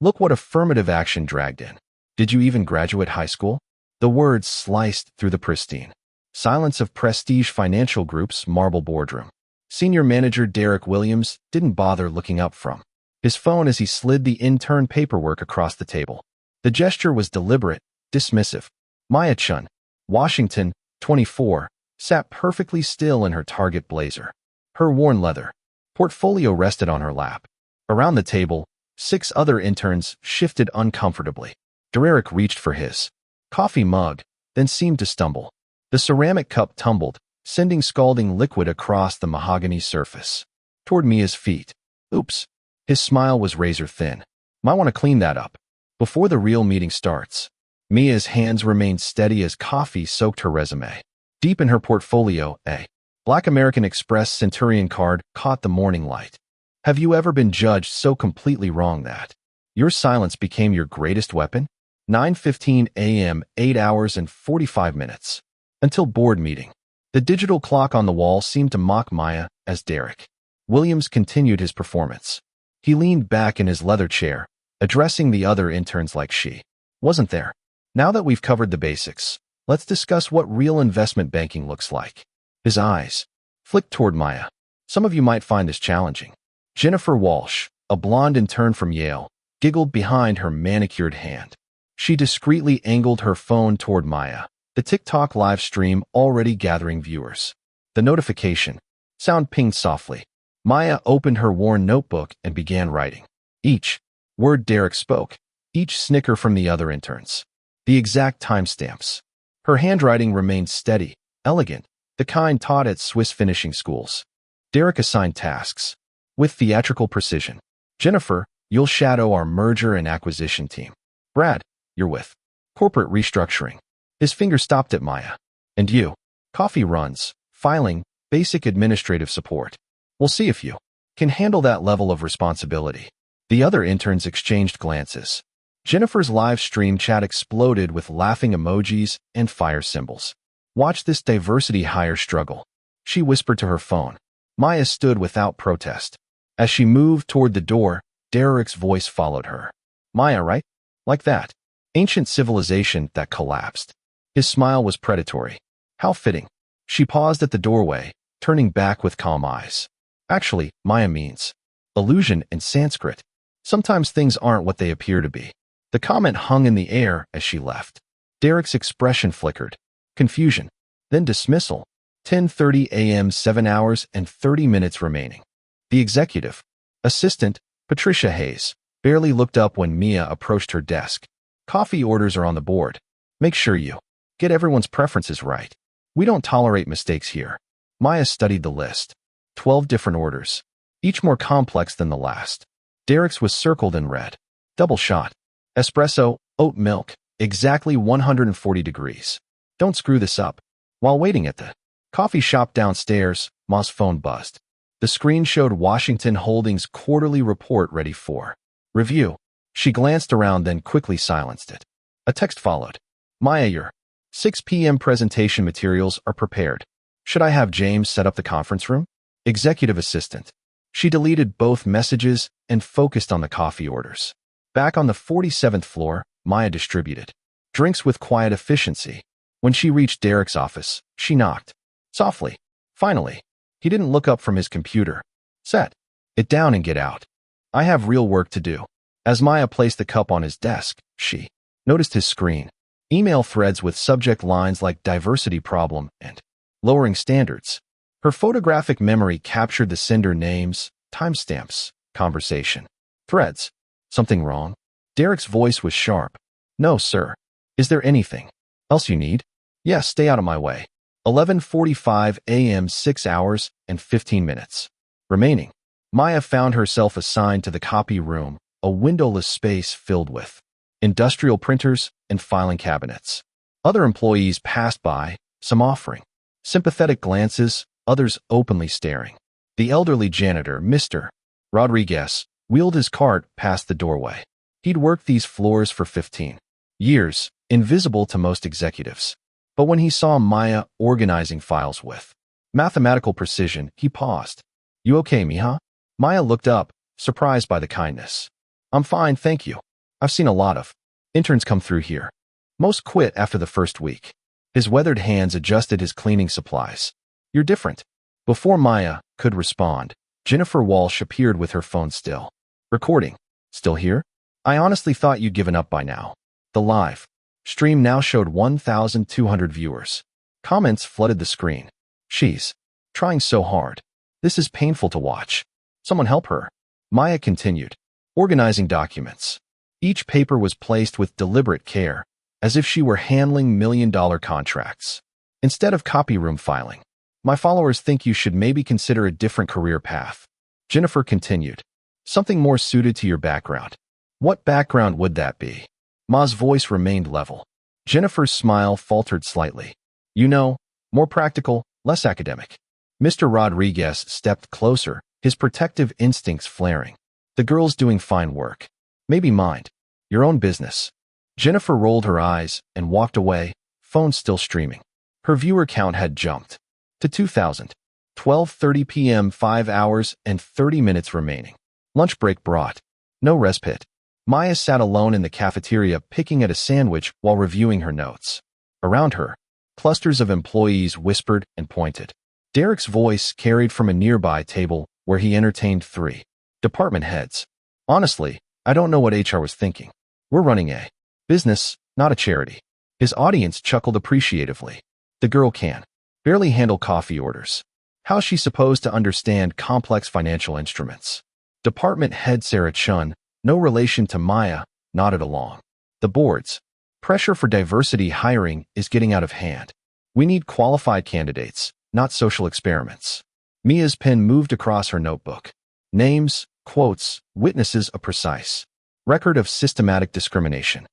Look what affirmative action dragged in. Did you even graduate high school? The words sliced through the pristine silence of Prestige Financial Group's marble boardroom. Senior manager Derek Williams didn't bother looking up from his phone as he slid the intern paperwork across the table. The gesture was deliberate, dismissive. Maya Chun, Washington, 24, sat perfectly still in her Target blazer. Her worn leather portfolio rested on her lap. Around the table, 6 other interns shifted uncomfortably. Derek reached for his coffee mug, then seemed to stumble. The ceramic cup tumbled, sending scalding liquid across the mahogany surface. Toward Mia's feet. Oops. His smile was razor thin. Might want to clean that up before the real meeting starts. Mia's hands remained steady as coffee soaked her resume. Deep in her portfolio, a Black American Express Centurion card caught the morning light. Have you ever been judged so completely wrong that your silence became your greatest weapon? 9:15 a.m., 8 hours and 45 minutes. Until board meeting. The digital clock on the wall seemed to mock Maya as Derek Williams continued his performance. He leaned back in his leather chair, addressing the other interns like she wasn't there. Now that we've covered the basics, let's discuss what real investment banking looks like. His eyes flicked toward Maya. Some of you might find this challenging. Jennifer Walsh, a blonde intern from Yale, giggled behind her manicured hand. She discreetly angled her phone toward Maya, the TikTok live stream already gathering viewers. The notification sound pinged softly. Maya opened her worn notebook and began writing. Each word Derek spoke, each snicker from the other interns. The exact timestamps. Her handwriting remained steady, elegant, the kind taught at Swiss finishing schools. Derek assigned tasks with theatrical precision. Jennifer, you'll shadow our merger and acquisition team. Brad, you're with corporate restructuring. His finger stopped at Maya. And you? Coffee runs, filing, basic administrative support. We'll see if you can handle that level of responsibility. The other interns exchanged glances. Jennifer's live stream chat exploded with laughing emojis and fire symbols. Watch this diversity hire struggle, she whispered to her phone. Maya stood without protest. As she moved toward the door, Derek's voice followed her. Maya, right? Like that. Ancient civilization that collapsed. His smile was predatory. How fitting. She paused at the doorway, turning back with calm eyes. Actually, Maya means illusion in Sanskrit. Sometimes things aren't what they appear to be. The comment hung in the air as she left. Derek's expression flickered. Confusion. Then dismissal. 10:30 a.m., 7 hours and 30 minutes remaining. The executive assistant, Patricia Hayes, barely looked up when Mia approached her desk. Coffee orders are on the board. Make sure you get everyone's preferences right. We don't tolerate mistakes here. Maya studied the list. 12 different orders, each more complex than the last. Derek's was circled in red. Double shot. Espresso, oat milk, exactly 140 degrees. Don't screw this up. While waiting at the coffee shop downstairs, Ma's phone buzzed. The screen showed Washington Holdings' quarterly report ready for review. She glanced around, then quickly silenced it. A text followed. Maya, your 6 p.m. presentation materials are prepared. Should I have James set up the conference room? Executive assistant. She deleted both messages and focused on the coffee orders. Back on the 47th floor, Maya distributed drinks with quiet efficiency. When she reached Derek's office, she knocked softly. Finally, he didn't look up from his computer. Set it down and get out. I have real work to do. As Maya placed the cup on his desk, she noticed his screen. Email threads with subject lines like diversity problem and lowering standards. Her photographic memory captured the sender names, timestamps, conversation. Threads. Something wrong? Derek's voice was sharp. No, sir. Is there anything else you need? Yes, stay out of my way. 11:45 a.m., 6 hours and 15 minutes remaining. Maya found herself assigned to the copy room, a windowless space filled with industrial printers and filing cabinets. Other employees passed by, some offering sympathetic glances, others openly staring. The elderly janitor, Mr. Rodriguez, wheeled his cart past the doorway. He'd worked these floors for 15 years, invisible to most executives. But when he saw Maya organizing files with mathematical precision, he paused. You okay, mija? Maya looked up, surprised by the kindness. I'm fine, thank you. I've seen a lot of interns come through here. Most quit after the first week. His weathered hands adjusted his cleaning supplies. You're different. Before Maya could respond, Jennifer Walsh appeared with her phone still. Recording. Still here? I honestly thought you'd given up by now. The live stream now showed 1,200 viewers. Comments flooded the screen. She's trying so hard. This is painful to watch. Someone help her. Maya continued, organizing documents. Each paper was placed with deliberate care, as if she were handling million-dollar contracts. Instead of copy room filing, my followers think you should maybe consider a different career path. Jennifer continued, something more suited to your background. What background would that be? Ma's voice remained level. Jennifer's smile faltered slightly. You know, more practical, less academic. Mr. Rodriguez stepped closer, his protective instincts flaring. The girl's doing fine work. Maybe mind your own business. Jennifer rolled her eyes and walked away, phone still streaming. Her viewer count had jumped to 2,000. 12:30 p.m. 5 hours and 30 minutes remaining. Lunch break brought no respite. Maya sat alone in the cafeteria picking at a sandwich while reviewing her notes. Around her, clusters of employees whispered and pointed. Derek's voice carried from a nearby table where he entertained 3 department heads. Honestly, I don't know what HR was thinking. We're running a business, not a charity. His audience chuckled appreciatively. The girl can barely handle coffee orders. How's she supposed to understand complex financial instruments? Department head Sarah Chun, no relation to Maya, nodded along. The board's pressure for diversity hiring is getting out of hand. We need qualified candidates, not social experiments. Mia's pen moved across her notebook. Names, quotes, witnesses a precise record of systematic discrimination.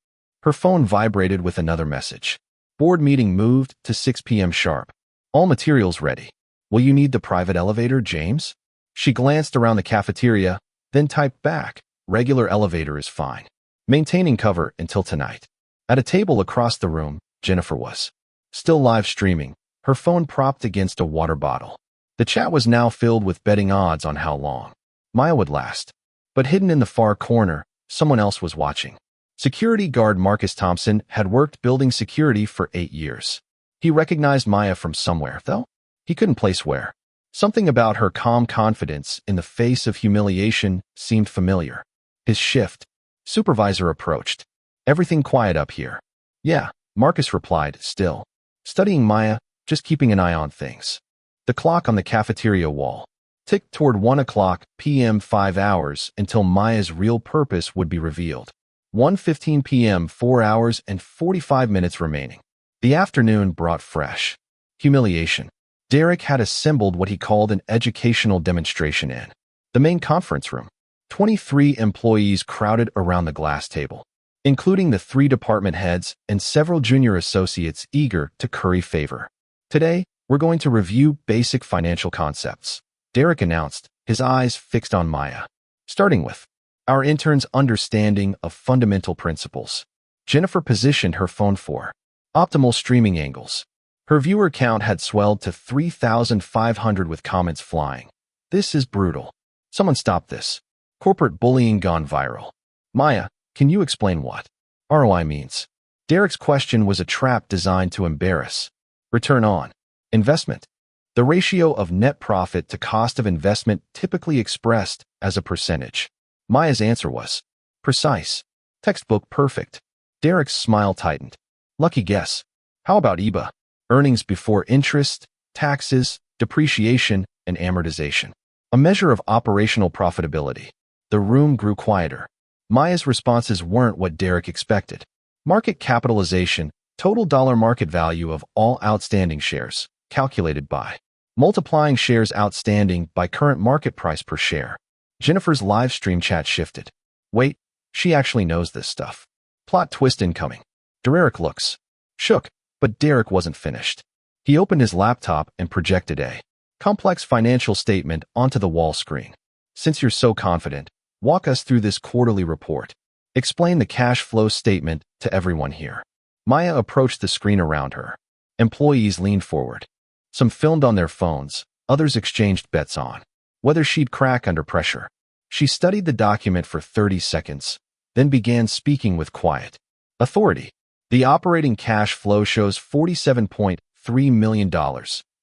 Her phone vibrated with another message. Board meeting moved to 6 p.m. sharp. All materials ready. Will you need the private elevator, James? She glanced around the cafeteria, then typed back, regular elevator is fine. Maintaining cover until tonight. At a table across the room, Jennifer was still live streaming, her phone propped against a water bottle. The chat was now filled with betting odds on how long Maya would last. But hidden in the far corner, someone else was watching. Security guard Marcus Thompson had worked building security for 8 years. He recognized Maya from somewhere, though he couldn't place where. Something about her calm confidence in the face of humiliation seemed familiar. His shift supervisor approached. Everything quiet up here. Yeah, Marcus replied, still studying Maya, just keeping an eye on things. The clock on the cafeteria wall ticked toward 1 o'clock p.m. 5 hours until Maya's real purpose would be revealed. 1:15 p.m. 4 hours and 45 minutes remaining. The afternoon brought fresh humiliation. Derek had assembled what he called an educational demonstration in the main conference room. 23 employees crowded around the glass table, including the 3 department heads and several junior associates eager to curry favor. Today, we're going to review basic financial concepts, Derek announced, his eyes fixed on Maya. Starting with our intern's understanding of fundamental principles. Jennifer positioned her phone for optimal streaming angles. Her viewer count had swelled to 3,500 with comments flying. This is brutal. Someone stop this. Corporate bullying gone viral. Maya, can you explain what ROI means? Derek's question was a trap designed to embarrass. Return on investment. The ratio of net profit to cost of investment typically expressed as a percentage. Maya's answer was precise. Textbook perfect. Derek's smile tightened. Lucky guess. How about EBA? Earnings before interest, taxes, depreciation, and amortization. A measure of operational profitability. The room grew quieter. Maya's responses weren't what Derek expected. Market capitalization, total dollar market value of all outstanding shares, calculated by multiplying shares outstanding by current market price per share. Jennifer's live stream chat shifted. Wait, she actually knows this stuff. Plot twist incoming. Derek looks shook, but Derek wasn't finished. He opened his laptop and projected a complex financial statement onto the wall screen. Since you're so confident, walk us through this quarterly report. Explain the cash flow statement to everyone here. Maya approached the screen around her. Employees leaned forward. Some filmed on their phones, others exchanged bets on whether she'd crack under pressure. She studied the document for 30 seconds, then began speaking with quiet authority. The operating cash flow shows $47.3 million,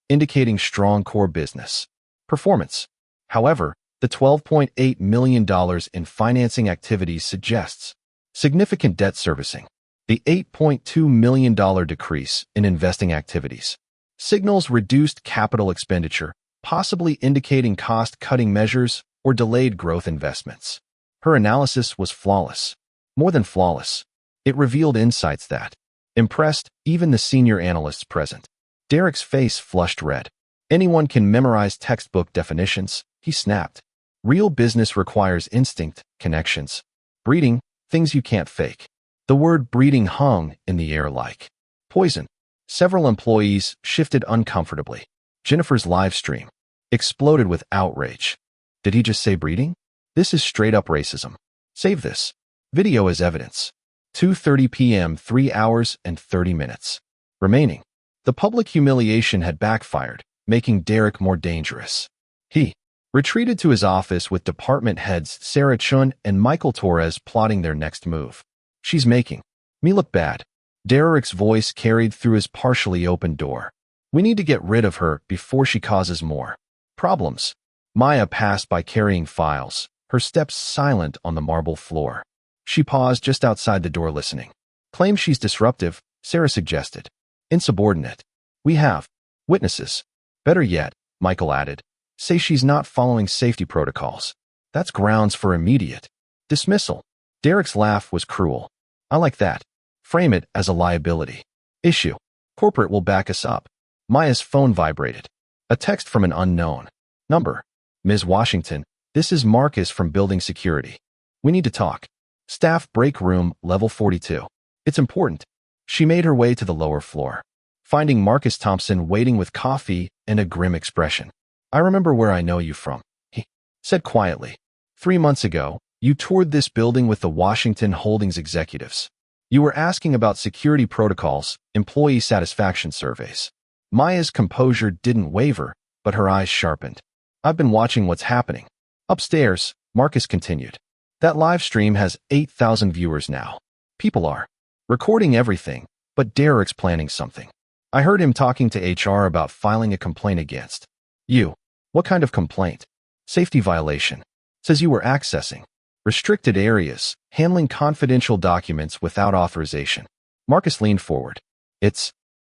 indicating strong core business performance. However, the $12.8 million in financing activities suggests significant debt servicing. The $8.2 million decrease in investing activities signals reduced capital expenditure, possibly indicating cost-cutting measures or delayed growth investments. Her analysis was flawless. More than flawless, it revealed insights that impressed even the senior analysts present. Derek's face flushed red. Anyone can memorize textbook definitions, he snapped. Real business requires instinct, connections, breeding, things you can't fake. The word breeding hung in the air like poison. Several employees shifted uncomfortably. Jennifer's live stream exploded with outrage. Did he just say breeding? This is straight-up racism. Save this video as evidence. 2:30 p.m. 3 hours and 30 minutes remaining. The public humiliation had backfired, making Derek more dangerous. He retreated to his office with department heads Sarah Chun and Michael Torres plotting their next move. She's making me look bad. Derek's voice carried through his partially open door. We need to get rid of her before she causes more problems. Maya passed by carrying files, her steps silent on the marble floor. She paused just outside the door listening. Claim she's disruptive, Sarah suggested. Insubordinate. We have witnesses. Better yet, Michael added, say she's not following safety protocols. That's grounds for immediate dismissal. Derek's laugh was cruel. I like that. Frame it as a liability issue. Corporate will back us up. Maya's phone vibrated. A text from an unknown number. Ms. Washington, this is Marcus from Building Security. We need to talk. Staff break room, level 42. It's important. She made her way to the lower floor, finding Marcus Thompson waiting with coffee and a grim expression. I remember where I know you from, he said quietly. 3 months ago, you toured this building with the Washington Holdings executives. You were asking about security protocols, employee satisfaction surveys. Maya's composure didn't waver, but her eyes sharpened. I've been watching what's happening. Upstairs, Marcus continued. That live stream has 8,000 viewers now. People are recording everything, but Derek's planning something. I heard him talking to HR about filing a complaint against you. What kind of complaint? Safety violation. Says you were accessing restricted areas, handling confidential documents without authorization. Marcus leaned forward.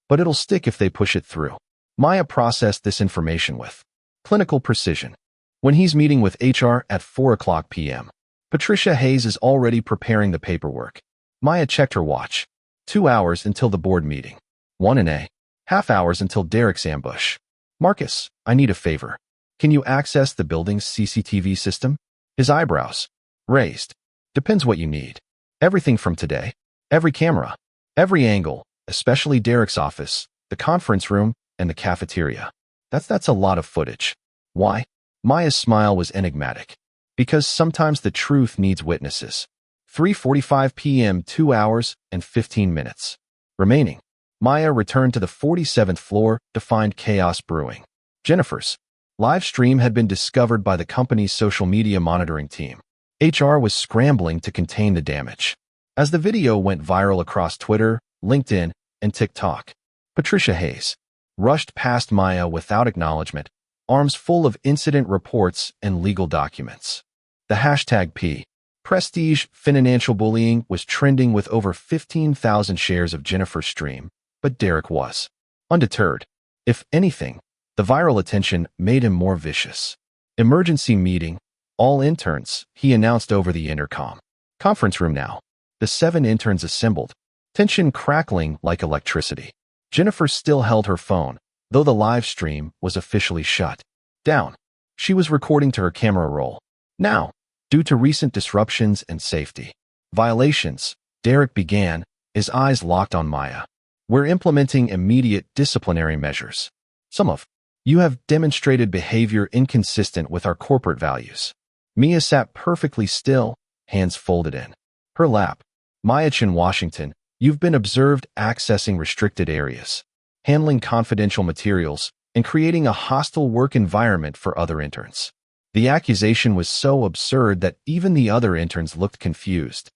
But it'll stick if they push it through. Maya processed this information with clinical precision. When he's meeting with HR at 4:00 p.m., Patricia Hayes is already preparing the paperwork. Maya checked her watch. 2 hours until the board meeting. 1.5 hours until Derek's ambush. Marcus, I need a favor. Can you access the building's CCTV system? His eyebrows raised. Depends what you need. Everything from today. Every camera. Every angle, especially Derek's office, the conference room, and the cafeteria. That's a lot of footage. Why? Maya's smile was enigmatic. Because sometimes the truth needs witnesses. 3:45 p.m. 2 hours and 15 minutes remaining. Maya returned to the 47th floor to find chaos brewing. Jennifer's live stream had been discovered by the company's social media monitoring team. HR was scrambling to contain the damage. As the video went viral across Twitter, LinkedIn, and TikTok, Patricia Hayes rushed past Maya without acknowledgement, arms full of incident reports and legal documents. The hashtag Prestige Financial Bullying was trending with over 15,000 shares of Jennifer's stream, but Derek was undeterred. If anything, the viral attention made him more vicious. Emergency meeting, all interns, he announced over the intercom. Conference room now. The 7 interns assembled, tension crackling like electricity. Jennifer still held her phone, though the live stream was officially shut down. She was recording to her camera roll. Now, due to recent disruptions and safety violations, Derek began, his eyes locked on Maya. We're implementing immediate disciplinary measures. Some of you have demonstrated behavior inconsistent with our corporate values. Mia sat perfectly still, hands folded in her lap. Maya Chin Washington, you've been observed accessing restricted areas, handling confidential materials, and creating a hostile work environment for other interns. The accusation was so absurd that even the other interns looked confused.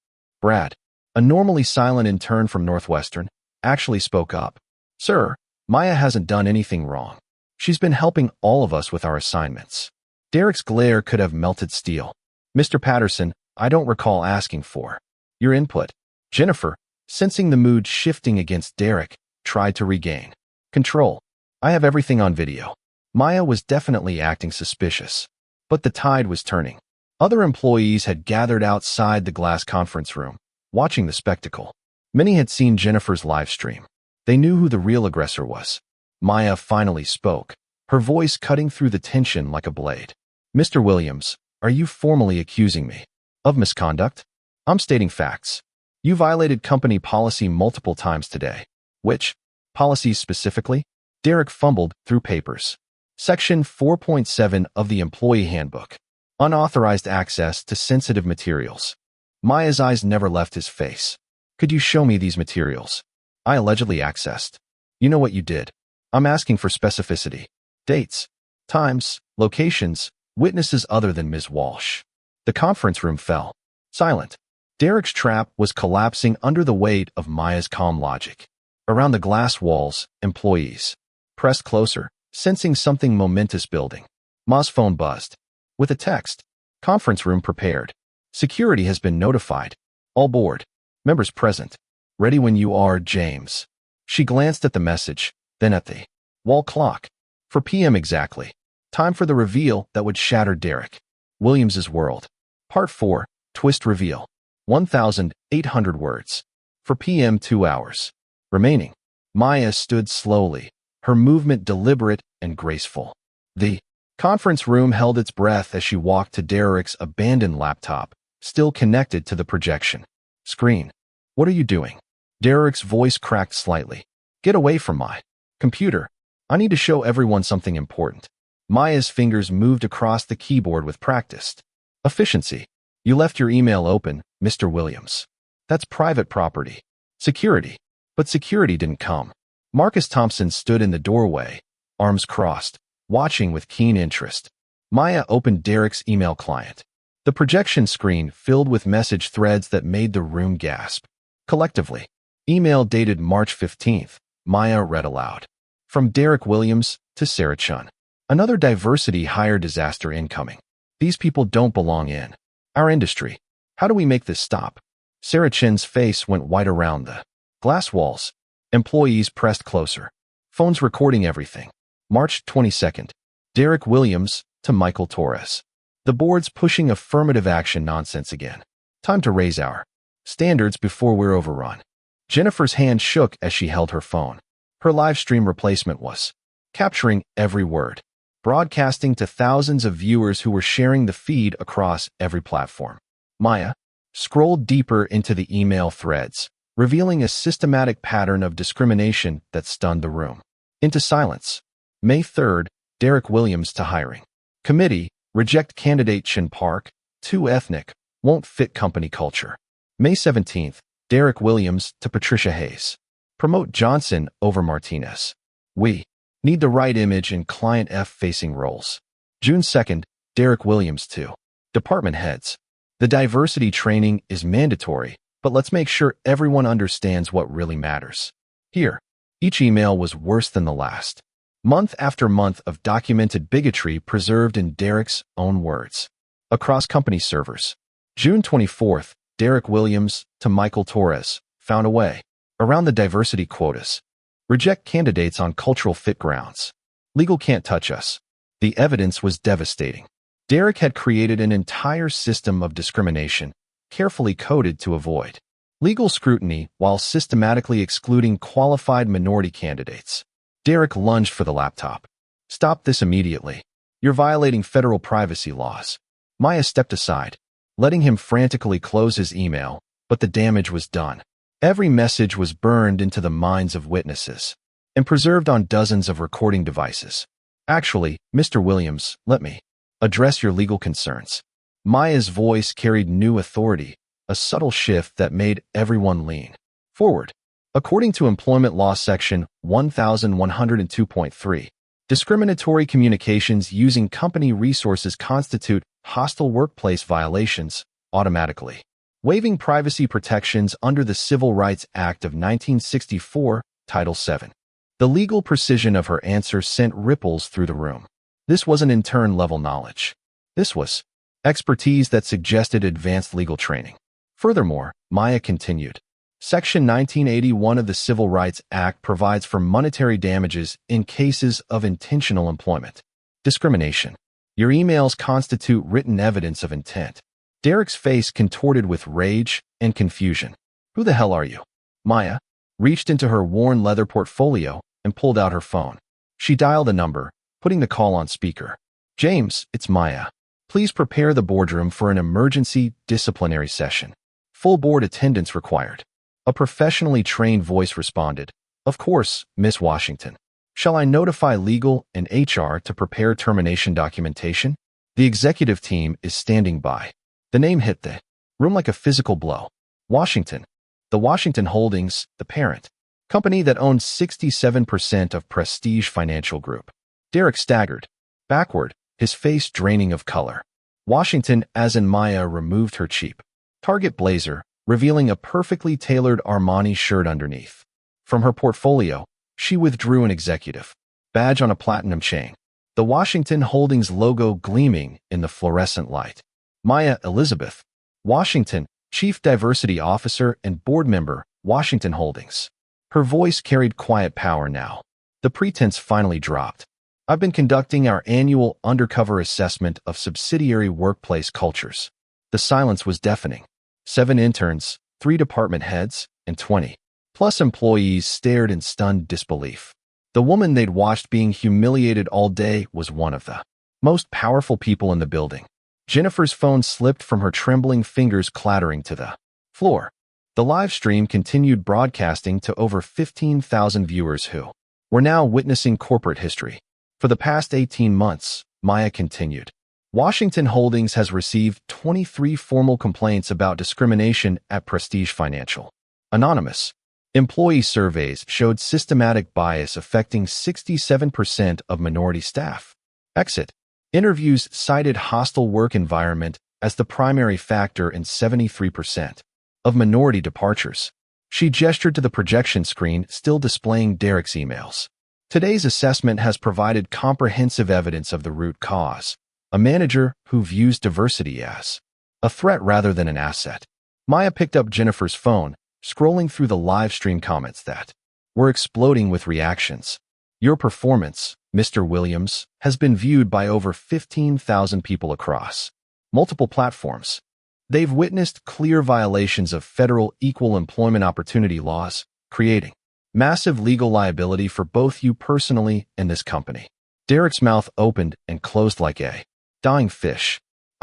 Brad, a normally silent intern from Northwestern, actually spoke up. Sir, Maya hasn't done anything wrong. She's been helping all of us with our assignments. Derek's glare could have melted steel. Mr. Patterson, I don't recall asking for your input. Jennifer, sensing the mood shifting against Derek, tried to regain control. I have everything on video. Maya was definitely acting suspicious. But the tide was turning. Other employees had gathered outside the glass conference room, watching the spectacle. Many had seen Jennifer's live stream. They knew who the real aggressor was. Maya finally spoke, her voice cutting through the tension like a blade. Mr. Williams, are you formally accusing me of misconduct? I'm stating facts. You violated company policy multiple times today. Which policies specifically? Derek fumbled through papers. Section 4.7 of the Employee Handbook. Unauthorized access to sensitive materials. Maya's eyes never left his face. Could you show me these materials? I allegedly accessed. You know what you did. I'm asking for specificity. Dates, times, locations, witnesses other than Ms. Walsh. The conference room fell. Silent. Derek's trap was collapsing under the weight of Maya's calm logic. Around the glass walls, employees pressed closer, sensing something momentous building. Ma's phone buzzed. With a text. Conference room prepared. Security has been notified. All board members present. Ready when you are, James. She glanced at the message, then at the wall clock. 4 p.m. exactly. Time for the reveal that would shatter Derek Williams's world. Part 4, Twist Reveal. 1,800 words. 4 p.m. 2 hours. Remaining. Maya stood slowly, her movement deliberate and graceful. The conference room held its breath as she walked to Derek's abandoned laptop, still connected to the projection screen. What are you doing? Derek's voice cracked slightly. Get away from my computer. I need to show everyone something important. Maya's fingers moved across the keyboard with practiced efficiency. You left your email open, Mr. Williams. That's private property. Security. But security didn't come. Marcus Thompson stood in the doorway, arms crossed, watching with keen interest. Maya opened Derek's email client. The projection screen filled with message threads that made the room gasp. Collectively. Email dated March 15th, Maya read aloud. From Derek Williams to Sarah Chun. Another diversity hire disaster incoming. These people don't belong in our industry. How do we make this stop? Sarah Chin's face went white around the glass walls. Employees pressed closer. Phones recording everything. March 22nd. Derek Williams to Michael Torres. The board's pushing affirmative action nonsense again. Time to raise our standards before we're overrun. Jennifer's hand shook as she held her phone. Her live stream replacement was capturing every word, broadcasting to thousands of viewers who were sharing the feed across every platform. Maya scrolled deeper into the email threads, revealing a systematic pattern of discrimination that stunned the room into silence. May 3rd, Derek Williams to hiring committee, reject candidate Chin Park, too ethnic, won't fit company culture. May 17th, Derek Williams to Patricia Hayes. Promote Johnson over Martinez. We need the right image in client F-facing roles. June 2nd, Derek Williams to department heads. The diversity training is mandatory, but let's make sure everyone understands what really matters. Here, each email was worse than the last. Month after month of documented bigotry preserved in Derek's own words. Across company servers. June 24th, Derek Williams to Michael Torres, found a way around the diversity quotas. Reject candidates on cultural fit grounds. Legal can't touch us. The evidence was devastating. Derek had created an entire system of discrimination, carefully coded to avoid legal scrutiny while systematically excluding qualified minority candidates. Derek lunged for the laptop. Stop this immediately. You're violating federal privacy laws. Maya stepped aside, letting him frantically close his email, but the damage was done. Every message was burned into the minds of witnesses and preserved on dozens of recording devices. Actually, Mr. Williams, let me address your legal concerns. Maya's voice carried new authority, a subtle shift that made everyone lean forward. According to Employment Law Section 1102.3, discriminatory communications using company resources constitute hostile workplace violations automatically. waiving privacy protections under the Civil Rights Act of 1964, Title VII. The legal precision of her answer sent ripples through the room. This wasn't intern-level knowledge. This was expertise that suggested advanced legal training. Furthermore, Maya continued, Section 1981 of the Civil Rights Act provides for monetary damages in cases of intentional employment discrimination. Your emails constitute written evidence of intent. Derek's face contorted with rage and confusion. Who the hell are you? Maya reached into her worn leather portfolio and pulled out her phone. She dialed a number, putting the call on speaker. James, it's Maya. Please prepare the boardroom for an emergency disciplinary session. Full board attendance required. A professionally trained voice responded. Of course, Miss Washington. Shall I notify legal and HR to prepare termination documentation? The executive team is standing by. The name hit the room like a physical blow. Washington. The Washington Holdings, the parent company that owns 67% of Prestige Financial Group. Derek staggered backward, his face draining of color. Washington, as in Maya, removed her cheap Target blazer, revealing a perfectly tailored Armani shirt underneath. From her portfolio, she withdrew an executive badge on a platinum chain, the Washington Holdings logo gleaming in the fluorescent light. Maya Elizabeth Washington, Chief Diversity Officer and Board Member, Washington Holdings. Her voice carried quiet power now. The pretense finally dropped. I've been conducting our annual undercover assessment of subsidiary workplace cultures. The silence was deafening. 7 interns, 3 department heads, and 20+ employees stared in stunned disbelief. The woman they'd watched being humiliated all day was one of the most powerful people in the building. Jennifer's phone slipped from her trembling fingers, clattering to the floor. The live stream continued broadcasting to over 15,000 viewers who were now witnessing corporate history. For the past 18 months, Maya continued, Washington Holdings has received 23 formal complaints about discrimination at Prestige Financial. Anonymous. Employee surveys showed systematic bias affecting 67% of minority staff. Exit. Interviews cited hostile work environment as the primary factor in 73% of minority departures. She gestured to the projection screen still displaying Derek's emails. Today's assessment has provided comprehensive evidence of the root cause. A manager who views diversity as a threat rather than an asset. Maya picked up Jennifer's phone, scrolling through the live stream comments that were exploding with reactions. Your performance, Mr. Williams, has been viewed by over 15,000 people across multiple platforms. They've witnessed clear violations of federal equal employment opportunity laws, creating massive legal liability for both you personally and this company. Derek's mouth opened and closed like a dying fish.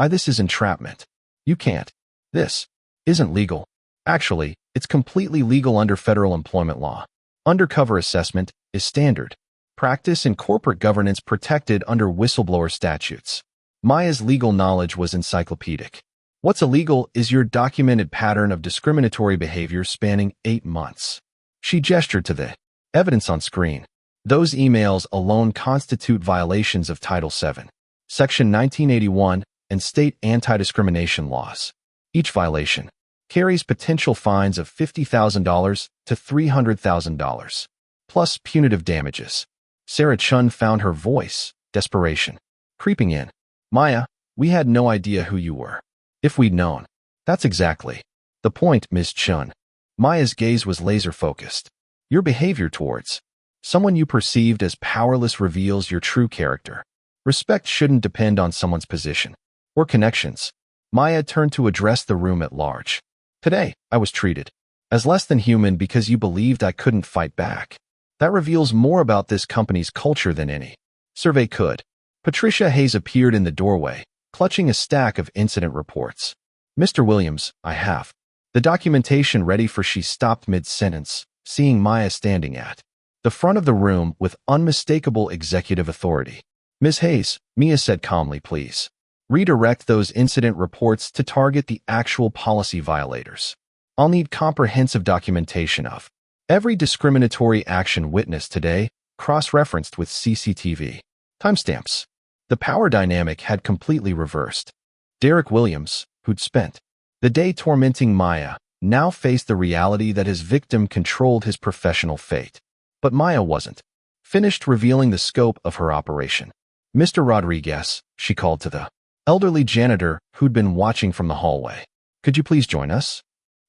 This is entrapment. You can't. This isn't legal. Actually, it's completely legal under federal employment law. Undercover assessment is standard practice in corporate governance protected under whistleblower statutes. Maya's legal knowledge was encyclopedic. What's illegal is your documented pattern of discriminatory behavior spanning 8 months. She gestured to the evidence on screen. Those emails alone constitute violations of Title VII, Section 1981, and state anti-discrimination laws. Each violation carries potential fines of $50,000 to $300,000, plus punitive damages. Sarah Chun found her voice, desperation, creeping in. Maya, we had no idea who you were. If we'd known. That's exactly the point, Ms. Chun. Maya's gaze was laser-focused. Your behavior towards someone you perceived as powerless reveals your true character. Respect shouldn't depend on someone's position or connections. Maya turned to address the room at large. Today, I was treated as less than human because you believed I couldn't fight back. That reveals more about this company's culture than any survey could. Patricia Hayes appeared in the doorway, clutching a stack of incident reports. Mr. Williams, I have the documentation ready for. She stopped mid-sentence, seeing Maya standing at the front of the room with unmistakable executive authority. Ms. Hayes, Mia said calmly, please redirect those incident reports to target the actual policy violators. I'll need comprehensive documentation of every discriminatory action witnessed today, cross-referenced with CCTV timestamps. The power dynamic had completely reversed. Derek Williams, who'd spent The day tormenting Maya now faced the reality that his victim controlled his professional fate. But Maya wasn't finished revealing the scope of her operation. "Mr. Rodriguez," she called to the elderly janitor who'd been watching from the hallway. "Could you please join us?"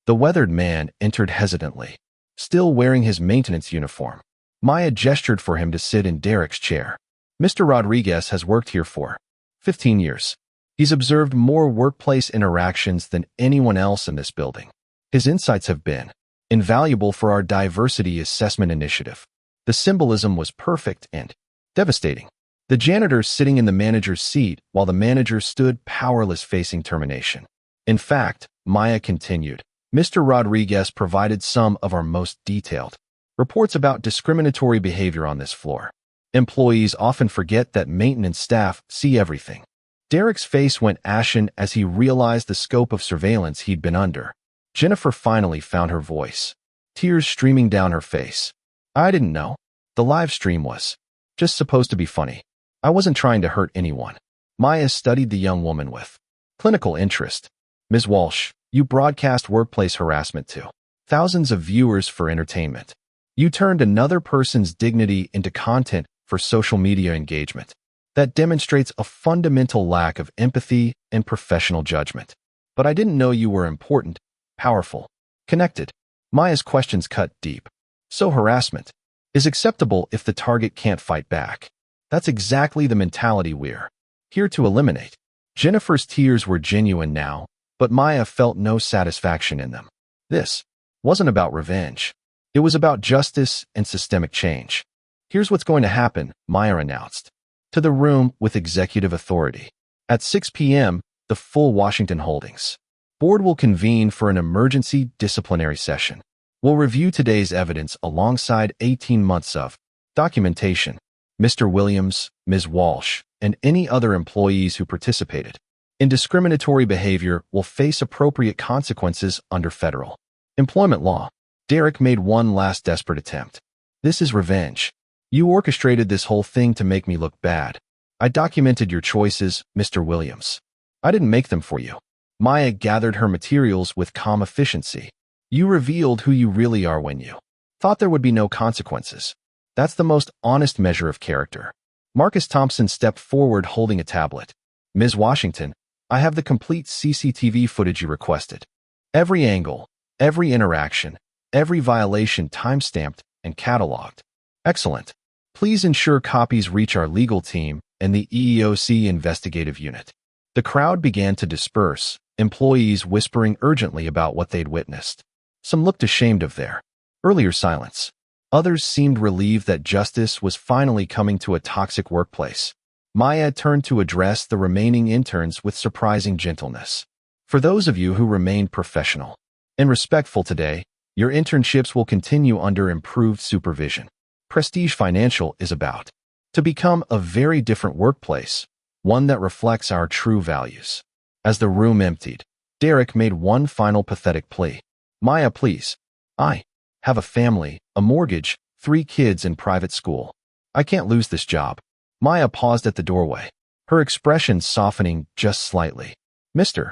The weathered man entered hesitantly, still wearing his maintenance uniform. Maya gestured for him to sit in Derek's chair. "Mr. Rodriguez has worked here for 15 years. He's observed more workplace interactions than anyone else in this building. His insights have been invaluable for our diversity assessment initiative." The symbolism was perfect and devastating. The janitor sitting in the manager's seat while the manager stood powerless facing termination. In fact, Maya continued, "Mr. Rodriguez provided some of our most detailed reports about discriminatory behavior on this floor. Employees often forget that maintenance staff see everything." Derek's face went ashen as he realized the scope of surveillance he'd been under. Jennifer finally found her voice, tears streaming down her face. "I didn't know. The live stream was just supposed to be funny. I wasn't trying to hurt anyone." Maya studied the young woman with clinical interest. "Ms. Walsh, you broadcast workplace harassment to thousands of viewers for entertainment. You turned another person's dignity into content for social media engagement. That demonstrates a fundamental lack of empathy and professional judgment. But I didn't know you were important, powerful, connected." Maya's questions cut deep. "So harassment is acceptable if the target can't fight back. That's exactly the mentality we're here to eliminate." Jennifer's tears were genuine now, but Maya felt no satisfaction in them. This wasn't about revenge. It was about justice and systemic change. "Here's what's going to happen," Maya announced to the room with executive authority. At 6 p.m., the full Washington Holdings board will convene for an emergency disciplinary session. We'll review today's evidence alongside 18 months of documentation. Mr. Williams, Ms. Walsh, and any other employees who participated in discriminatory behavior will face appropriate consequences under federal employment law." Derek made one last desperate attempt. "This is revenge. You orchestrated this whole thing to make me look bad. I documented your choices, Mr. Williams. I didn't make them for you." Maya gathered her materials with calm efficiency. "You revealed who you really are when you thought there would be no consequences. That's the most honest measure of character." Marcus Thompson stepped forward holding a tablet. "Ms. Washington, I have the complete CCTV footage you requested. Every angle, every interaction, every violation timestamped and cataloged." "Excellent. Please ensure copies reach our legal team and the EEOC investigative unit." The crowd began to disperse, employees whispering urgently about what they'd witnessed. Some looked ashamed of their earlier silence. Others seemed relieved that justice was finally coming to a toxic workplace. Maya turned to address the remaining interns with surprising gentleness. "For those of you who remained professional and respectful today, your internships will continue under improved supervision. Prestige Financial is about to become a very different workplace, one that reflects our true values." As the room emptied, Derek made one final pathetic plea. "Maya, please. I have a family, a mortgage, 3 kids in private school. I can't lose this job." Maya paused at the doorway, her expression softening just slightly. "Mr.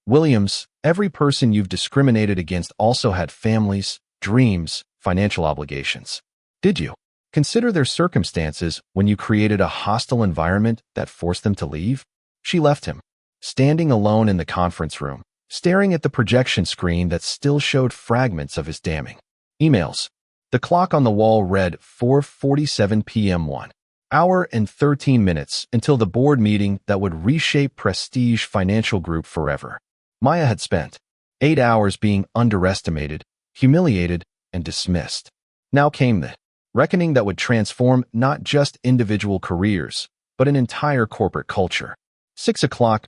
Williams, every person you've discriminated against also had families, dreams, financial obligations. Did you consider their circumstances when you created a hostile environment that forced them to leave?" She left him, standing alone in the conference room, staring at the projection screen that still showed fragments of his damning emails. The clock on the wall read 4:47 p.m. 1 hour and 13 minutes until the board meeting that would reshape Prestige Financial Group forever. Maya had spent 8 hours being underestimated, humiliated, and dismissed. Now came the reckoning that would transform not just individual careers, but an entire corporate culture. 6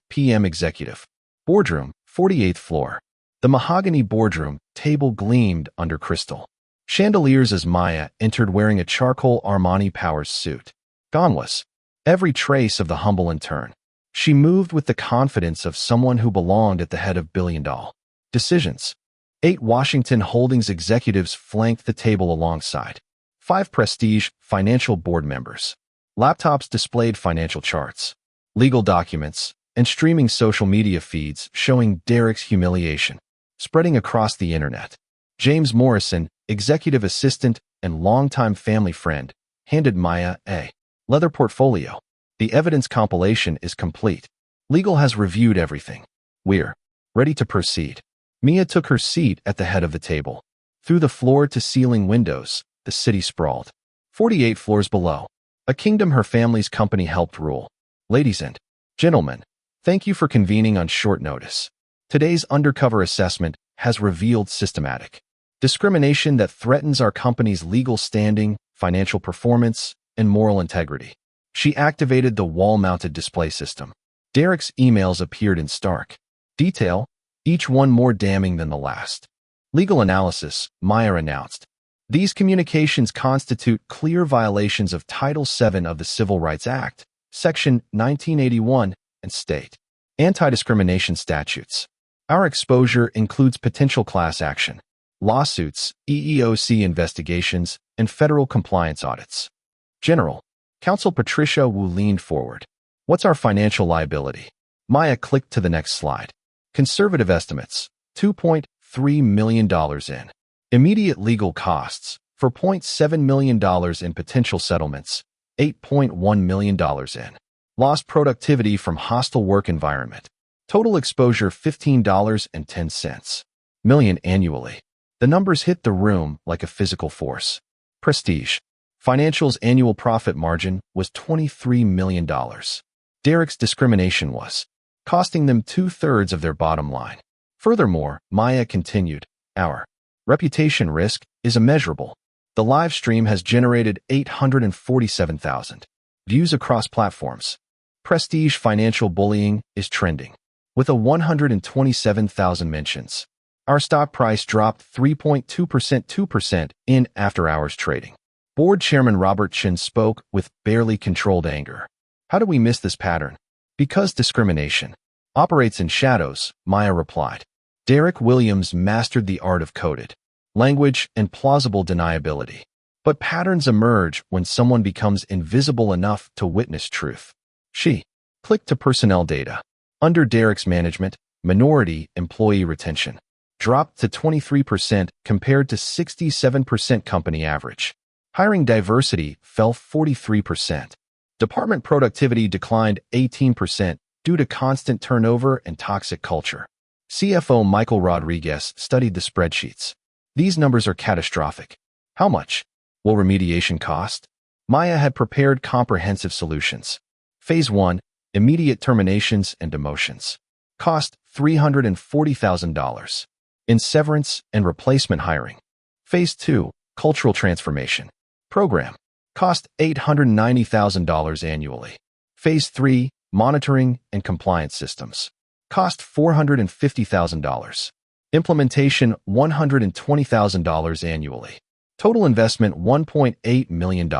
p.m. Executive Boardroom, 48th floor. The mahogany boardroom table gleamed under crystal chandeliers as Maya entered wearing a charcoal Armani Powers suit. Gone was every trace of the humble intern. She moved with the confidence of someone who belonged at the head of billion-dollar decisions. 8 Washington Holdings executives flanked the table alongside 5 Prestige Financial board members. Laptops displayed financial charts, legal documents, and streaming social media feeds showing Derek's humiliation, spreading across the internet. James Morrison, executive assistant and longtime family friend, handed Maya a leather portfolio. The evidence compilation is complete. Legal has reviewed everything. We're ready to proceed. Mia took her seat at the head of the table. Through the floor-to-ceiling windows, the city sprawled. 48 floors below. A kingdom her family's company helped rule. Ladies and gentlemen, thank you for convening on short notice. Today's undercover assessment has revealed systematic discrimination that threatens our company's legal standing, financial performance, and moral integrity. She activated the wall-mounted display system. Derek's emails appeared in stark detail, each one more damning than the last. Legal analysis, Maya announced. These communications constitute clear violations of Title VII of the Civil Rights Act, Section 1981, and state anti-discrimination statutes. Our exposure includes potential class action, lawsuits, EEOC investigations, and federal compliance audits. General Counsel Patricia Wu leaned forward. What's our financial liability? Maya clicked to the next slide. Conservative estimates, $2.3 million in immediate legal costs, $4.7 million in potential settlements, $8.1 million in lost productivity from hostile work environment. Total exposure $15.10 million annually. The numbers hit the room like a physical force. Prestige. Financial's annual profit margin was $23 million. Derek's discrimination was costing them 2/3 of their bottom line. Furthermore, Maya continued, our reputation risk is immeasurable. The live stream has generated 847,000 views across platforms. Prestige financial bullying is trending, with a 127,000 mentions. Our stock price dropped 3.2% in after-hours trading. Board Chairman Robert Chin spoke with barely controlled anger. How do we miss this pattern? Because discrimination operates in shadows, Maya replied. Derek Williams mastered the art of coded language and plausible deniability. But patterns emerge when someone becomes invisible enough to witness truth. She clicked to personnel data. Under Derek's management, minority employee retention dropped to 23% compared to 67% company average. Hiring diversity fell 43%. Department productivity declined 18% due to constant turnover and toxic culture. CFO Michael Rodriguez studied the spreadsheets. These numbers are catastrophic. How much will remediation cost? Maya had prepared comprehensive solutions. Phase 1, immediate terminations and demotions. Cost $340,000. In severance and replacement hiring. Phase 2, cultural transformation. Program. Cost $890,000 annually. Phase 3, monitoring and compliance systems. Cost $450,000. Implementation $120,000 annually. Total investment $1.8 million.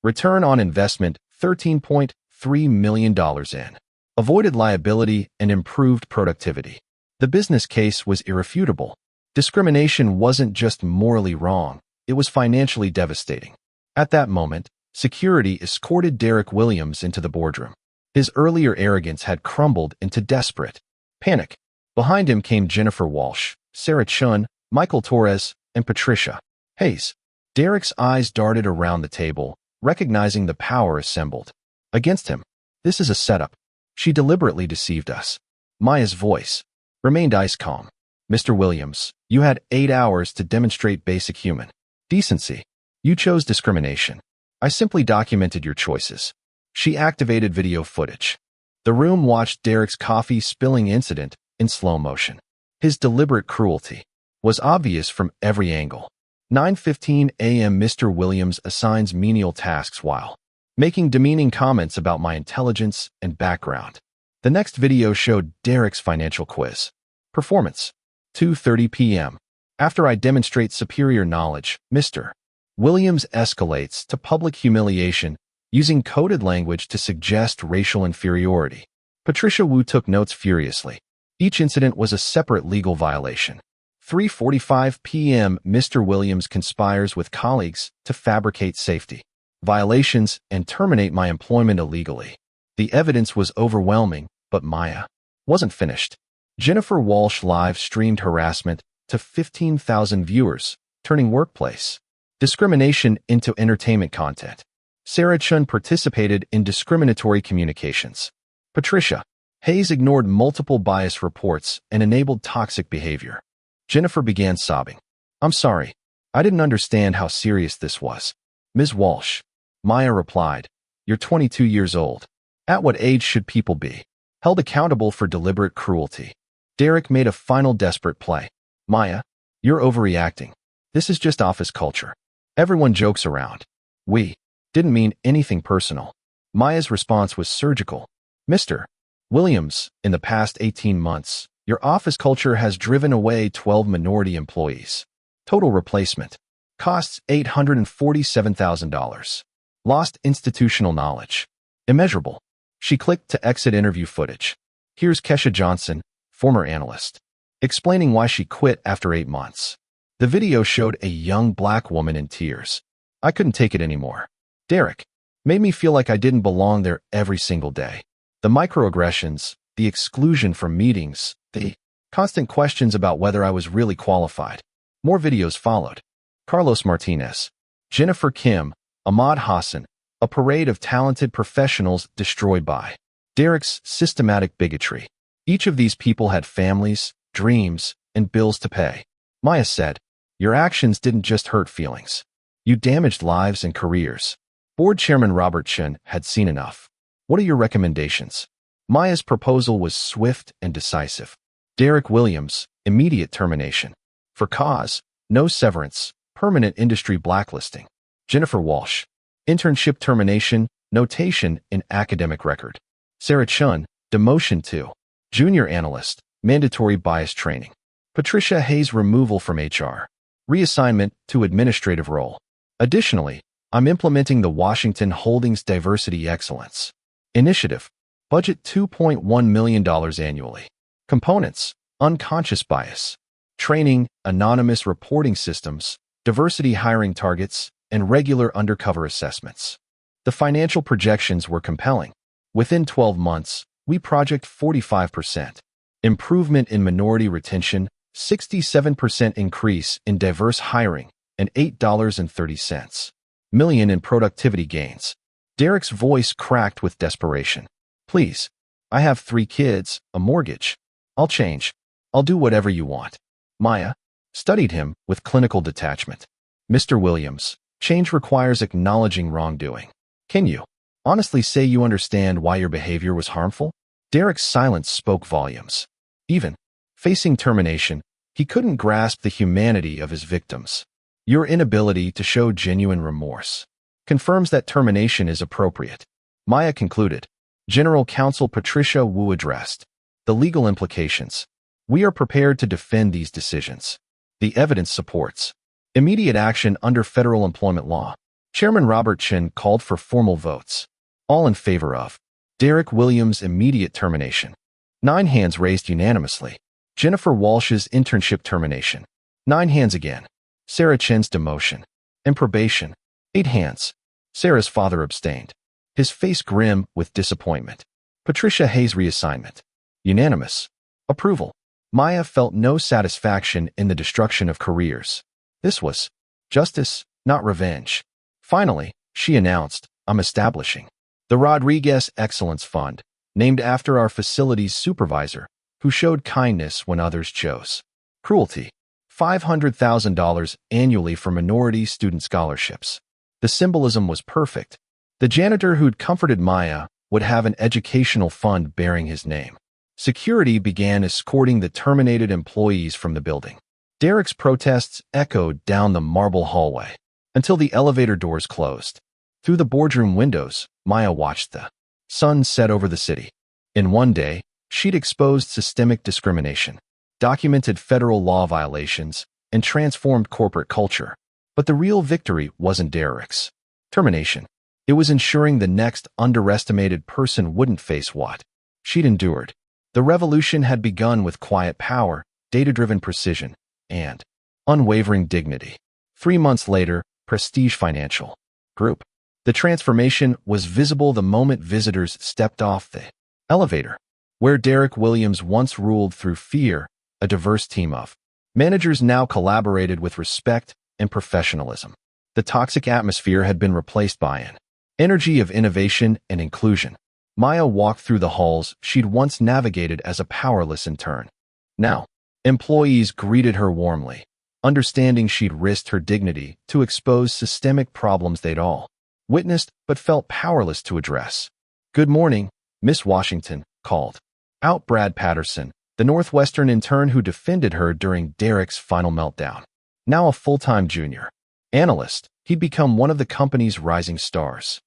Return on investment $13.3 million in. Avoided liability and improved productivity. The business case was irrefutable. Discrimination wasn't just morally wrong, it was financially devastating. At that moment, security escorted Derek Williams into the boardroom. His earlier arrogance had crumbled into desperate panic. Behind him came Jennifer Walsh, Sarah Chun, Michael Torres, and Patricia Hayes. Derek's eyes darted around the table, recognizing the power assembled against him. This is a setup. She deliberately deceived us. Maya's voice remained ice calm. Mr. Williams, you had 8 hours to demonstrate basic human decency. You chose discrimination. I simply documented your choices. She activated video footage. The room watched Derek's coffee spilling incident in slow motion. His deliberate cruelty was obvious from every angle. 9:15 a.m. Mr. Williams assigns menial tasks while making demeaning comments about my intelligence and background. The next video showed Derek's financial quiz. Performance. 2:30 p.m. After I demonstrate superior knowledge, Mr. Williams escalates to public humiliation using coded language to suggest racial inferiority. Patricia Wu took notes furiously. Each incident was a separate legal violation. 3:45 p.m. Mr. Williams conspires with colleagues to fabricate safety violations and terminate my employment illegally. The evidence was overwhelming, But Maya wasn't finished. Jennifer Walsh live-streamed harassment to 15,000 viewers, turning workplace discrimination into entertainment content. Sarah Chun participated in discriminatory communications. Patricia Hayes ignored multiple bias reports and enabled toxic behavior. Jennifer began sobbing. "I'm sorry. I didn't understand how serious this was." "Ms. Walsh," Maya replied, "you're 22 years old. At what age should people be held accountable for deliberate cruelty?" Derek made a final desperate play. "Maya, you're overreacting. This is just office culture. Everyone jokes around. We didn't mean anything personal." Maya's response was surgical. "Mr. Williams, in the past 18 months, your office culture has driven away 12 minority employees. Total replacement costs $847,000. Lost institutional knowledge. Immeasurable." She clicked to exit interview footage. Here's Kesha Johnson, former analyst, explaining why she quit after 8 months. The video showed a young black woman in tears. "I couldn't take it anymore. Derek made me feel like I didn't belong there every single day. The microaggressions, the exclusion from meetings, the constant questions about whether I was really qualified." More videos followed. Carlos Martinez, Jennifer Kim, Ahmad Hassan, a parade of talented professionals destroyed by Derek's systematic bigotry. Each of these people had families, dreams, and bills to pay. Maya said, "Your actions didn't just hurt feelings. You damaged lives and careers." Board Chairman Robert Chen had seen enough. "What are your recommendations?" Maya's proposal was swift and decisive. Derek Williams, immediate termination. For cause, no severance, permanent industry blacklisting. Jennifer Walsh, internship termination, notation in academic record. Sarah Chun, demotion to junior analyst, mandatory bias training. Patricia Hayes, removal from HR, reassignment to administrative role. Additionally, I'm implementing the Washington Holdings Diversity Excellence Initiative. Budget $2.1 million annually. Components: unconscious bias, training, anonymous reporting systems, diversity hiring targets, and regular undercover assessments. The financial projections were compelling. Within 12 months, we project 45% improvement in minority retention, 67% increase in diverse hiring, and $8.30 million in productivity gains. Derek's voice cracked with desperation. "Please, I have 3 kids, a mortgage. I'll change. I'll do whatever you want." Maya studied him with clinical detachment. "Mr. Williams, change requires acknowledging wrongdoing. Can you honestly say you understand why your behavior was harmful?" Derek's silence spoke volumes. Even facing termination, he couldn't grasp the humanity of his victims. "Your inability to show genuine remorse confirms that termination is appropriate," Maya concluded. General Counsel Patricia Wu addressed the legal implications. "We are prepared to defend these decisions. The evidence supports immediate action under federal employment law." Chairman Robert Chen called for formal votes. All in favor of Derek Williams' immediate termination. 9 hands raised unanimously. Jennifer Walsh's internship termination. 9 hands again. Sarah Chen's demotion and probation. 8 hands. Sarah's father abstained, his face grim with disappointment. Patricia Hayes' reassignment. Unanimous approval. Maya felt no satisfaction in the destruction of careers. This was justice, not revenge. Finally, she announced, "I'm establishing the Rodriguez Excellence Fund, named after our facility's supervisor, who showed kindness when others chose cruelty. $500,000 annually for minority student scholarships." The symbolism was perfect. The janitor who'd comforted Maya would have an educational fund bearing his name. Security began escorting the terminated employees from the building. Derek's protests echoed down the marble hallway until the elevator doors closed. Through the boardroom windows, Maya watched the sun set over the city. In one day, she'd exposed systemic discrimination, documented federal law violations, and transformed corporate culture. But the real victory wasn't Derek's termination. It was ensuring the next underestimated person wouldn't face what she'd endured. The revolution had begun with quiet power, data-driven precision, and unwavering dignity. 3 months later, Prestige Financial Group. The transformation was visible the moment visitors stepped off the elevator. Where Derek Williams once ruled through fear, a diverse team of managers now collaborated with respect and professionalism. The toxic atmosphere had been replaced by an energy of innovation and inclusion. Maya walked through the halls she'd once navigated as a powerless intern. Now, employees greeted her warmly, understanding she'd risked her dignity to expose systemic problems they'd all witnessed but felt powerless to address. "Good morning, Miss Washington," called out Brad Patterson, the Northwestern intern who defended her during Derek's final meltdown. Now a full-time junior analyst, he'd become one of the company's rising stars.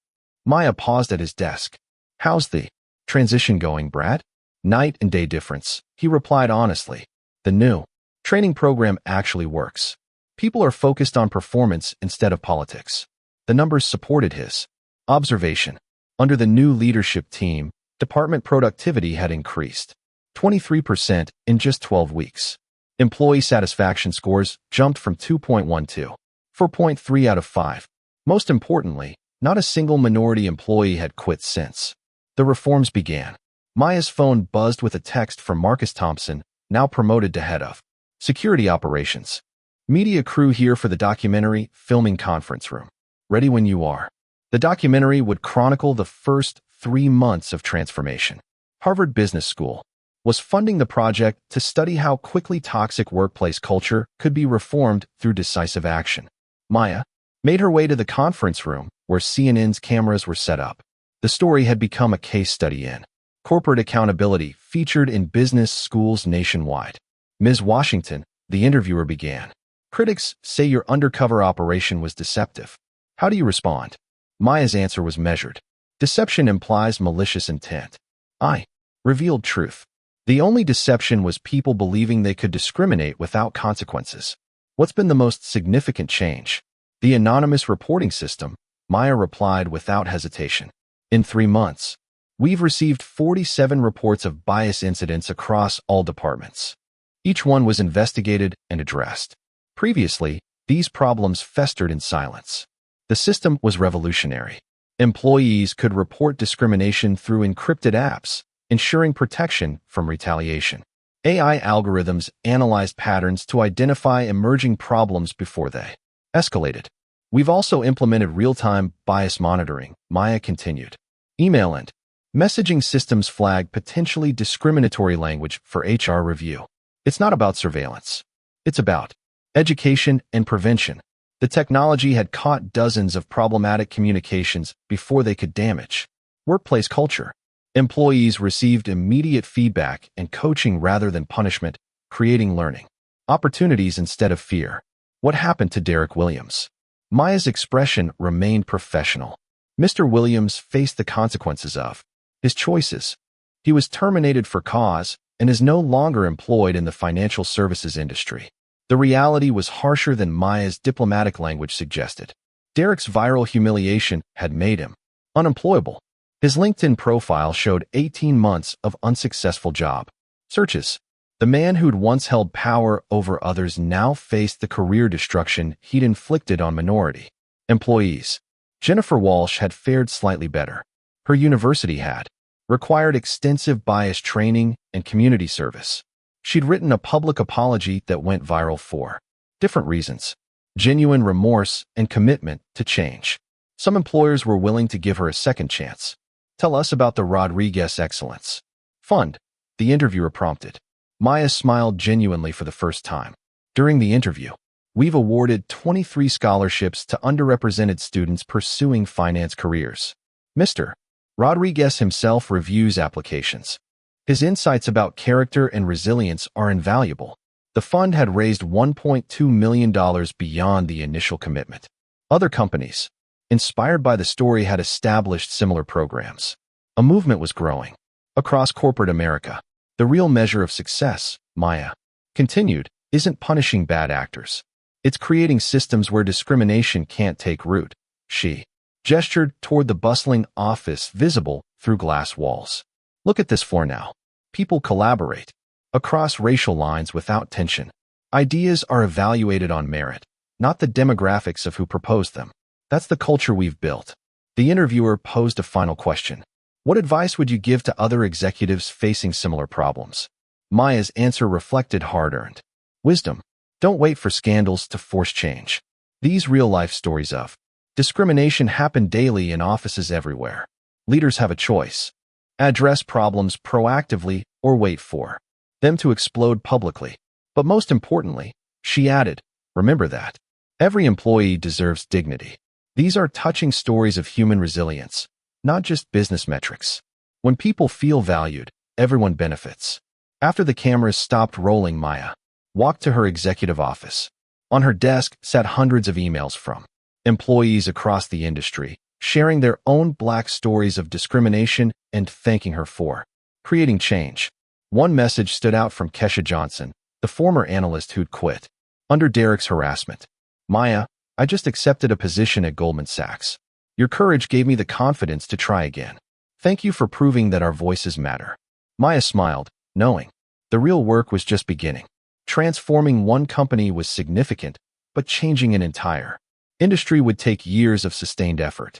Maya paused at his desk. "How's the transition going, Brad?" "Night and day difference," he replied honestly. "The new training program actually works. People are focused on performance instead of politics." The numbers supported his observation. Under the new leadership team, department productivity had increased 23% in just 12 weeks. Employee satisfaction scores jumped from 2.1 to 4.3 out of 5. Most importantly, not a single minority employee had quit since the reforms began. Maya's phone buzzed with a text from Marcus Thompson, now promoted to head of security operations. "Media crew here for the documentary filming conference room. Ready when you are." The documentary would chronicle the first 3 months of transformation. Harvard Business School was funding the project to study how quickly toxic workplace culture could be reformed through decisive action. Maya made her way to the conference room where CNN's cameras were set up. The story had become a case study in corporate accountability featured in business schools nationwide. "Ms. Washington," the interviewer began, "critics say your undercover operation was deceptive. How do you respond?" Maya's answer was measured. "Deception implies malicious intent. I revealed truth. The only deception was people believing they could discriminate without consequences." "What's been the most significant change?" "The anonymous reporting system," Maya replied without hesitation. "In 3 months, we've received 47 reports of bias incidents across all departments. Each one was investigated and addressed. Previously, these problems festered in silence. The system was revolutionary. Employees could report discrimination through encrypted apps, ensuring protection from retaliation. AI algorithms analyzed patterns to identify emerging problems before they escalated. We've also implemented real-time bias monitoring," Maya continued. "Email and messaging systems flag potentially discriminatory language for HR review. It's not about surveillance. It's about education and prevention. The technology had caught dozens of problematic communications before they could damage workplace culture. Employees received immediate feedback and coaching rather than punishment, creating learning opportunities instead of fear." "What happened to Derek Williams?" Maya's expression remained professional. "Mr. Williams faced the consequences of his choices. He was terminated for cause and is no longer employed in the financial services industry." The reality was harsher than Maya's diplomatic language suggested. Derek's viral humiliation had made him unemployable. His LinkedIn profile showed 18 months of unsuccessful job searches. The man who'd once held power over others now faced the career destruction he'd inflicted on minority employees. Jennifer Walsh had fared slightly better. Her university had required extensive bias training and community service. She'd written a public apology that went viral for different reasons: genuine remorse and commitment to change. Some employers were willing to give her a second chance. "Tell us about the Rodriguez Excellence Fund," the interviewer prompted. Maya smiled genuinely for the first time. During the interview, "We've awarded 23 scholarships to underrepresented students pursuing finance careers. Mr. Rodriguez himself reviews applications. His insights about character and resilience are invaluable." The fund had raised $1.2 million beyond the initial commitment. Other companies, inspired by the story, had established similar programs. A movement was growing across corporate America. "The real measure of success," Maya continued, "isn't punishing bad actors. It's creating systems where discrimination can't take root." She gestured toward the bustling office visible through glass walls. "Look at this floor now. People collaborate across racial lines without tension. Ideas are evaluated on merit, not the demographics of who proposed them. That's the culture we've built." The interviewer posed a final question. What advice would you give to other executives facing similar problems? Maya's answer reflected hard-earned wisdom. Don't wait for scandals to force change. These real-life stories of discrimination happen daily in offices everywhere. Leaders have a choice. Address problems proactively or wait for them to explode publicly. But most importantly, she added, remember that every employee deserves dignity. These are touching stories of human resilience, not just business metrics. When people feel valued, everyone benefits. After the cameras stopped rolling, Maya walked to her executive office. On her desk sat hundreds of emails from employees across the industry, sharing their own black stories of discrimination and thanking her for creating change. One message stood out from Kesha Johnson, the former analyst who'd quit under Derek's harassment. Maya, I just accepted a position at Goldman Sachs. Your courage gave me the confidence to try again. Thank you for proving that our voices matter. Maya smiled, knowing the real work was just beginning. Transforming one company was significant, but changing an entire industry would take years of sustained effort.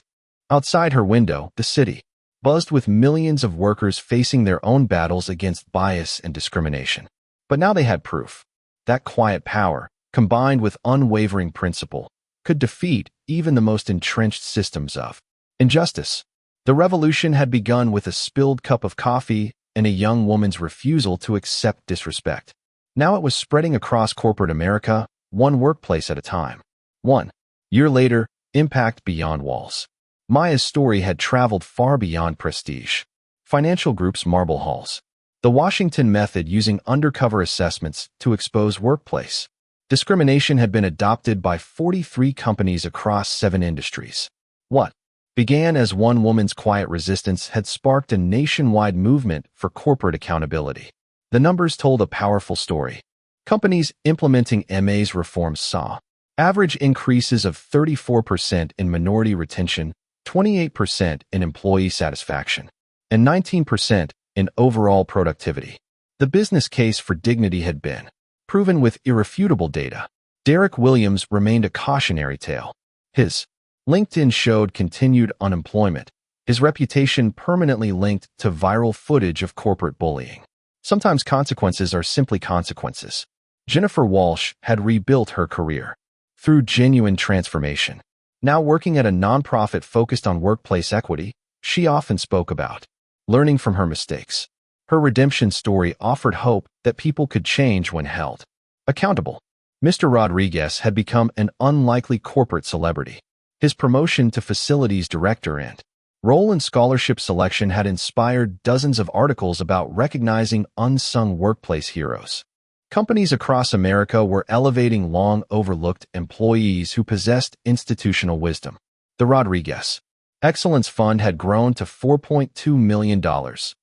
Outside her window, the city buzzed with millions of workers facing their own battles against bias and discrimination. But now they had proof. That quiet power, combined with unwavering principle, could defeat even the most entrenched systems of injustice. The revolution had begun with a spilled cup of coffee and a young woman's refusal to accept disrespect. Now it was spreading across corporate America, one workplace at a time. 1 year later, impact beyond walls. Maya's story had traveled far beyond prestige. Financial groups' marble halls. The Washington method using undercover assessments to expose workplace discrimination had been adopted by 43 companies across 7 industries. What began as one woman's quiet resistance had sparked a nationwide movement for corporate accountability. The numbers told a powerful story. Companies implementing MA's reforms saw average increases of 34% in minority retention, 28% in employee satisfaction, and 19% in overall productivity. The business case for dignity had been proven with irrefutable data. Derek Williams remained a cautionary tale. His LinkedIn showed continued unemployment, his reputation permanently linked to viral footage of corporate bullying. Sometimes consequences are simply consequences. Jennifer Walsh had rebuilt her career through genuine transformation. Now working at a nonprofit focused on workplace equity, she often spoke about learning from her mistakes. Her redemption story offered hope that people could change when held accountable. Mr. Rodriguez had become an unlikely corporate celebrity. His promotion to facilities director and role in scholarship selection had inspired dozens of articles about recognizing unsung workplace heroes. Companies across America were elevating long-overlooked employees who possessed institutional wisdom. The Rodriguez Excellence Fund had grown to $4.2 million,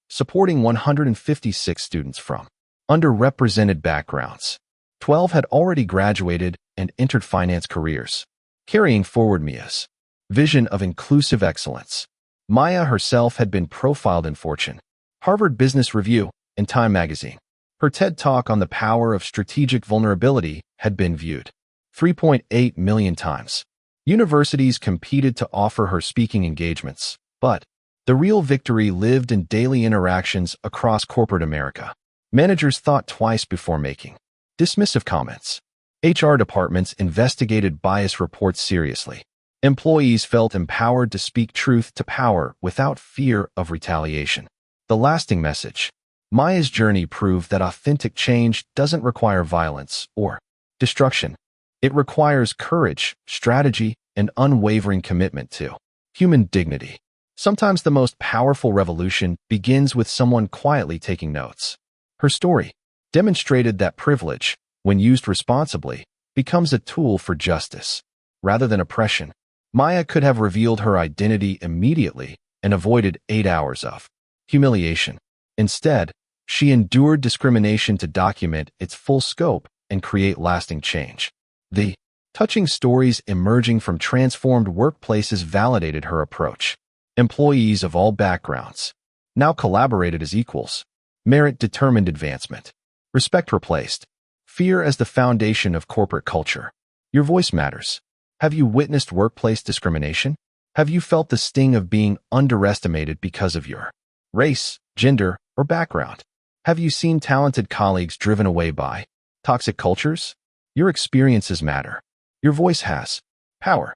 supporting 156 students from underrepresented backgrounds. 12 had already graduated and entered finance careers, carrying forward Mia's vision of inclusive excellence. Maya herself had been profiled in Fortune, Harvard Business Review, and Time magazine. Her TED Talk on the power of strategic vulnerability had been viewed 3.8 million times. Universities competed to offer her speaking engagements, but the real victory lived in daily interactions across corporate America. Managers thought twice before making dismissive comments. HR departments investigated bias reports seriously. Employees felt empowered to speak truth to power without fear of retaliation. The lasting message. Maya's journey proved that authentic change doesn't require violence or destruction. It requires courage, strategy, and unwavering commitment to human dignity. Sometimes the most powerful revolution begins with someone quietly taking notes. Her story demonstrated that privilege, when used responsibly, becomes a tool for justice rather than oppression. Maya could have revealed her identity immediately and avoided 8 hours of humiliation. Instead, she endured discrimination to document its full scope and create lasting change. The touching stories emerging from transformed workplaces validated her approach. Employees of all backgrounds now collaborated as equals. Merit determined advancement. Respect replaced fear as the foundation of corporate culture. Your voice matters. Have you witnessed workplace discrimination? Have you felt the sting of being underestimated because of your race, gender, or background? Have you seen talented colleagues driven away by toxic cultures? Your experiences matter. Your voice has power.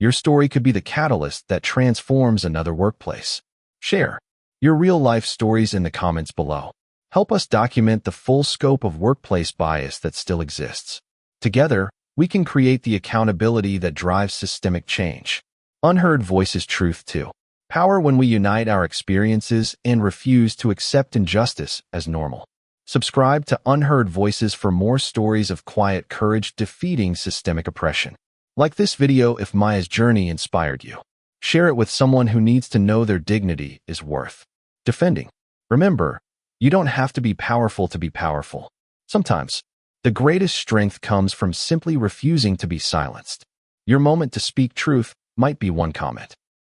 Your story could be the catalyst that transforms another workplace. Share your real-life stories in the comments below. Help us document the full scope of workplace bias that still exists. Together, we can create the accountability that drives systemic change. Unheard Voices truth too. Power when we unite our experiences and refuse to accept injustice as normal. Subscribe to Unheard Voices for more stories of quiet courage defeating systemic oppression. Like this video if Maya's journey inspired you. Share it with someone who needs to know their dignity is worth defending. Remember, you don't have to be powerful to be powerful. Sometimes, the greatest strength comes from simply refusing to be silenced. Your moment to speak truth might be one comment.